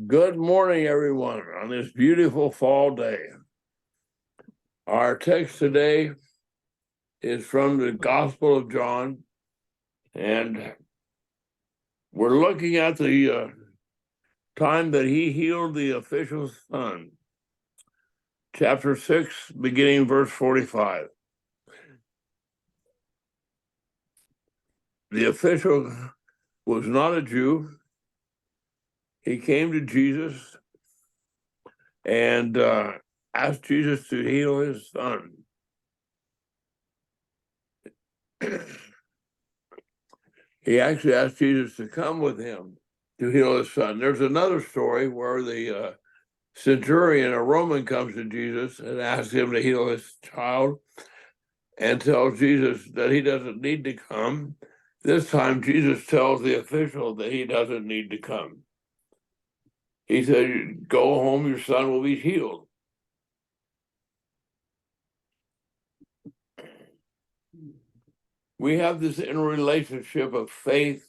Good morning, everyone, on this beautiful fall day. Our text today is from the Gospel of John, and we're looking at the time that he healed the official's son. Chapter 6, beginning verse 45. The official was not a Jew. He came to Jesus and asked Jesus to heal his son. He actually asked Jesus to come with him to heal his son. There's another story where the centurion, a Roman, comes to Jesus and asks him to heal his child and tells Jesus that he doesn't need to come. This time, Jesus tells the official that he doesn't need to come. He said, "Go home, your son will be healed." We have this interrelationship of faith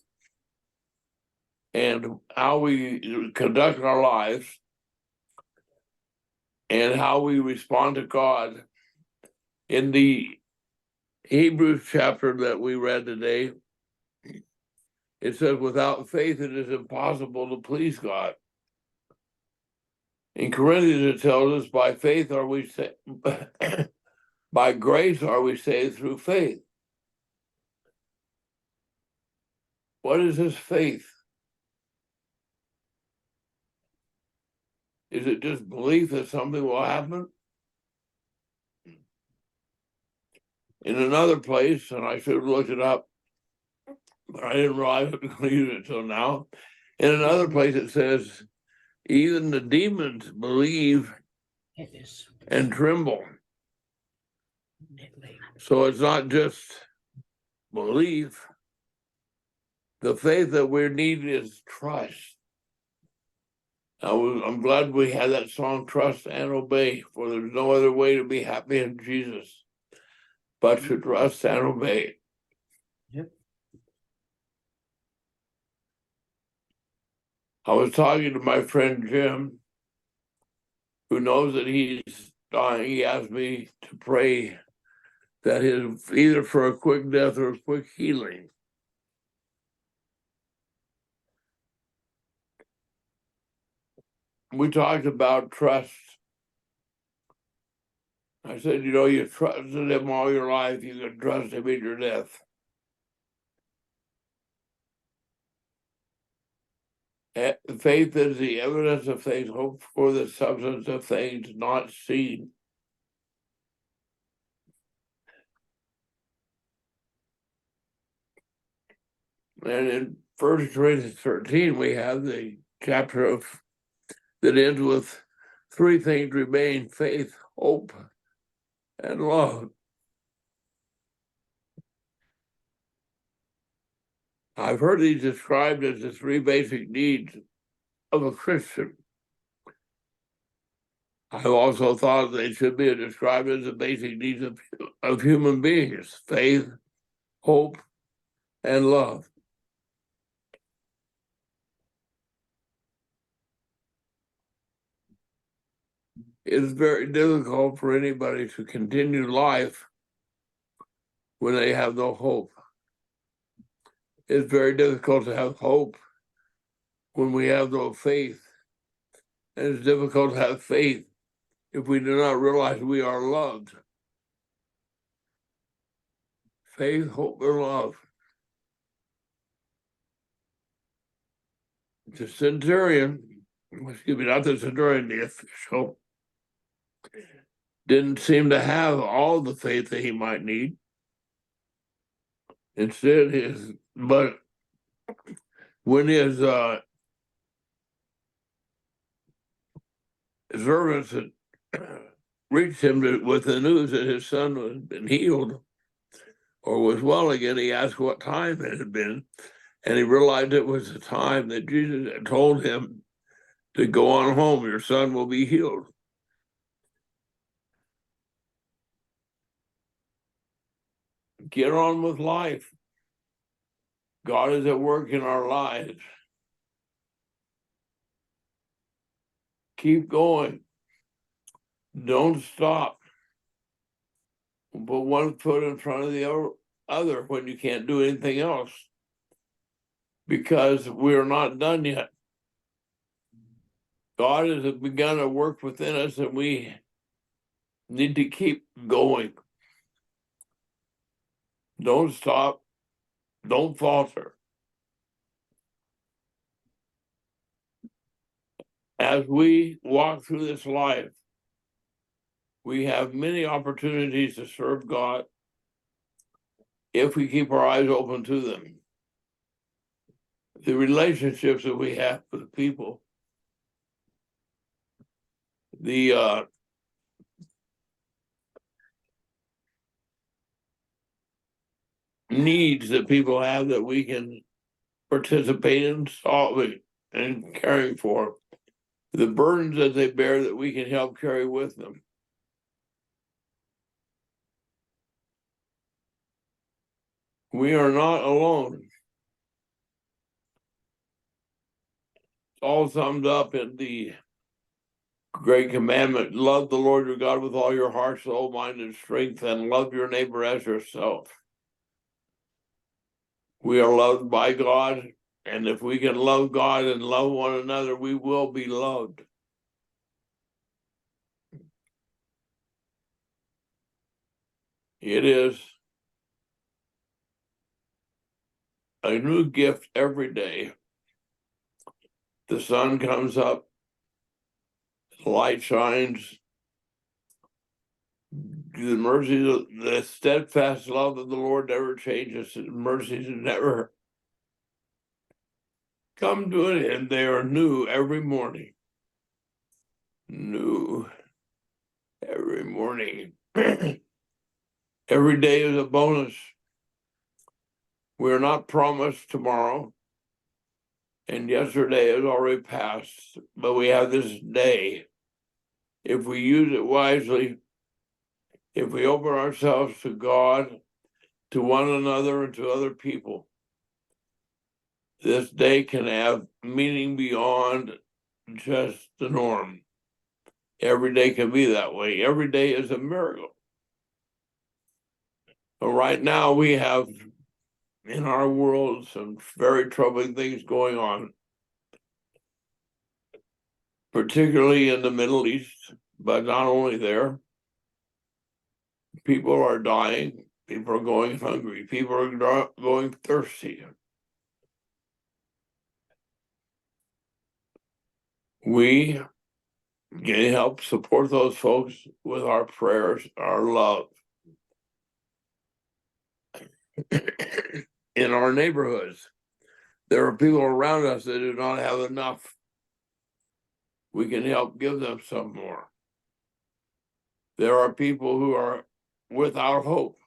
and how we conduct our lives and how we respond to God. In the Hebrews chapter that we read today, it says, without faith, it is impossible to please God. In Corinthians, it tells us, by faith are we saved, by grace are we saved through faith. What is this faith? Is it just belief that something will happen? In another place, and I should have looked it up, but I didn't realize I was going to use it until now. In another place, it says, even the demons believe and tremble. So it's not just belief. The faith that we need is trust. I'm glad we had that song, Trust and Obey, for there's no other way to be happy in Jesus but to trust and obey. Yep. I was talking to my friend Jim, who knows that he's dying. He asked me to pray that his either for a quick death or a quick healing. We talked about trust. I said, you trusted him all your life, you can trust him in your death. Faith is the evidence of things hoped for, the substance of things not seen. And in 1 Corinthians 13, we have the chapter that ends with three things remain: faith, hope, and love. I've heard these described as the three basic needs of a Christian. I've also thought they should be described as the basic needs of human beings: faith, hope, and love. It's very difficult for anybody to continue life when they have no hope. It's very difficult to have hope when we have no faith. And it's difficult to have faith if we do not realize we are loved. Faith, hope, and love. The centurion, not the centurion, the official, didn't seem to have all the faith that he might need. Instead, but when his servants had reached him with the news that his son had been healed or was well again, he asked what time it had been, and he realized it was the time that Jesus had told him to go on home, your son will be healed. Get on with life. God is at work in our lives. Keep going. Don't stop. Put one foot in front of the other when you can't do anything else, because we're not done yet. God has begun to work within us, and we need to keep going. Don't stop. Don't falter. As we walk through this life, we have many opportunities to serve God if we keep our eyes open to them. The relationships that we have with people, the needs that people have that we can participate in solving and caring for, the burdens that they bear that we can help carry with them. We are not alone. It's all summed up in the great commandment: love the Lord your God with all your heart, soul, mind, and strength, and love your neighbor as yourself. We are loved by God, and if we can love God and love one another, we will be loved. It is a new gift every day. The sun comes up, the light shines, the mercies, the steadfast love of the Lord never changes. His mercies never come to an end. They are new every morning. New every morning. Every day is a bonus. We're not promised tomorrow, and yesterday has already passed, but we have this day. If we use it wisely, if we open ourselves to God, to one another, and to other people, this day can have meaning beyond just the norm. Every day can be that way. Every day is a miracle. But right now we have in our world some very troubling things going on, particularly in the Middle East, but not only there. People are dying. People are going hungry. People are going thirsty. We can help support those folks with our prayers, our love. In our neighborhoods, there are people around us that do not have enough. We can help give them some more. There are people who are without hope.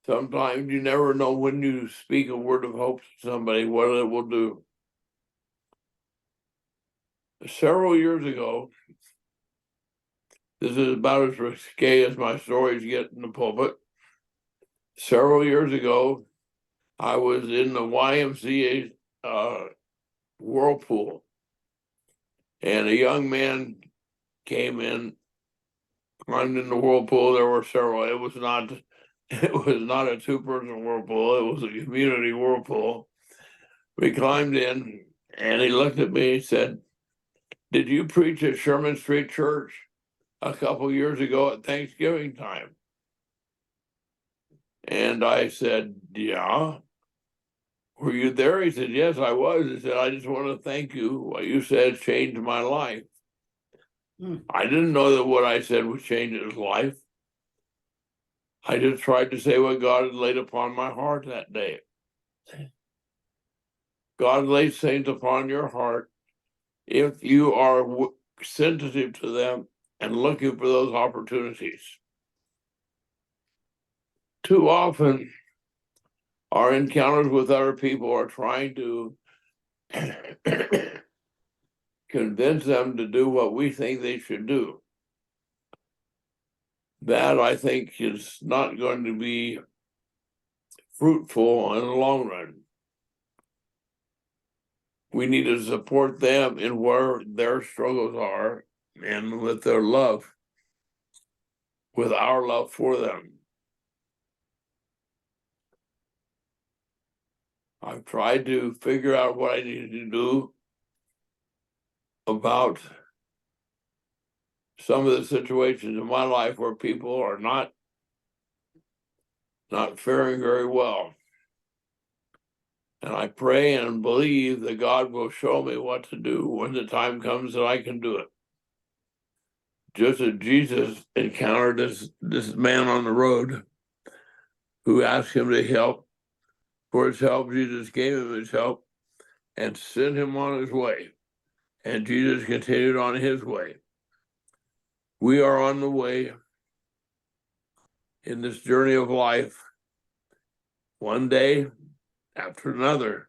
Sometimes you never know when you speak a word of hope to somebody, what it will do. Several years ago, this is about as risque as my stories get in the pulpit. Several years ago, I was in the YMCA whirlpool, and a young man came in, climbed in the whirlpool. There were several. It was not a two-person whirlpool. It was a community whirlpool. We climbed in, and he looked at me and said, "Did you preach at Sherman Street Church a couple years ago at Thanksgiving time?" And I said, "Yeah." "Were you there?" He said, "Yes, I was." He said, "I just want to thank you. What you said changed my life." I didn't know that what I said would change his life. I just tried to say what God had laid upon my heart that day. God lays things upon your heart if you are sensitive to them and looking for those opportunities. Too often, our encounters with other people are trying to convince them to do what we think they should do. That, I think, is not going to be fruitful in the long run. We need to support them in where their struggles are and with their love, with our love for them. I've tried to figure out what I need to do about some of the situations in my life where people are not faring very well. And I pray and believe that God will show me what to do when the time comes that I can do it. Just as Jesus encountered this man on the road who asked him to help. For his help, Jesus gave him his help and sent him on his way. And Jesus continued on his way. We are on the way in this journey of life, one day after another.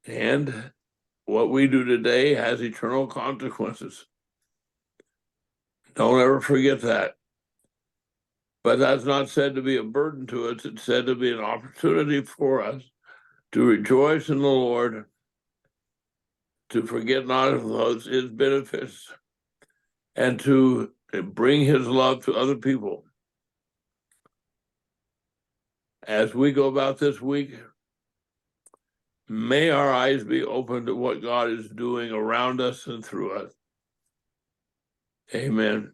And what we do today has eternal consequences. Don't ever forget that. But that's not said to be a burden to us. It's said to be an opportunity for us to rejoice in the Lord, to forget not of his benefits, and to bring his love to other people. As we go about this week, may our eyes be open to what God is doing around us and through us. Amen.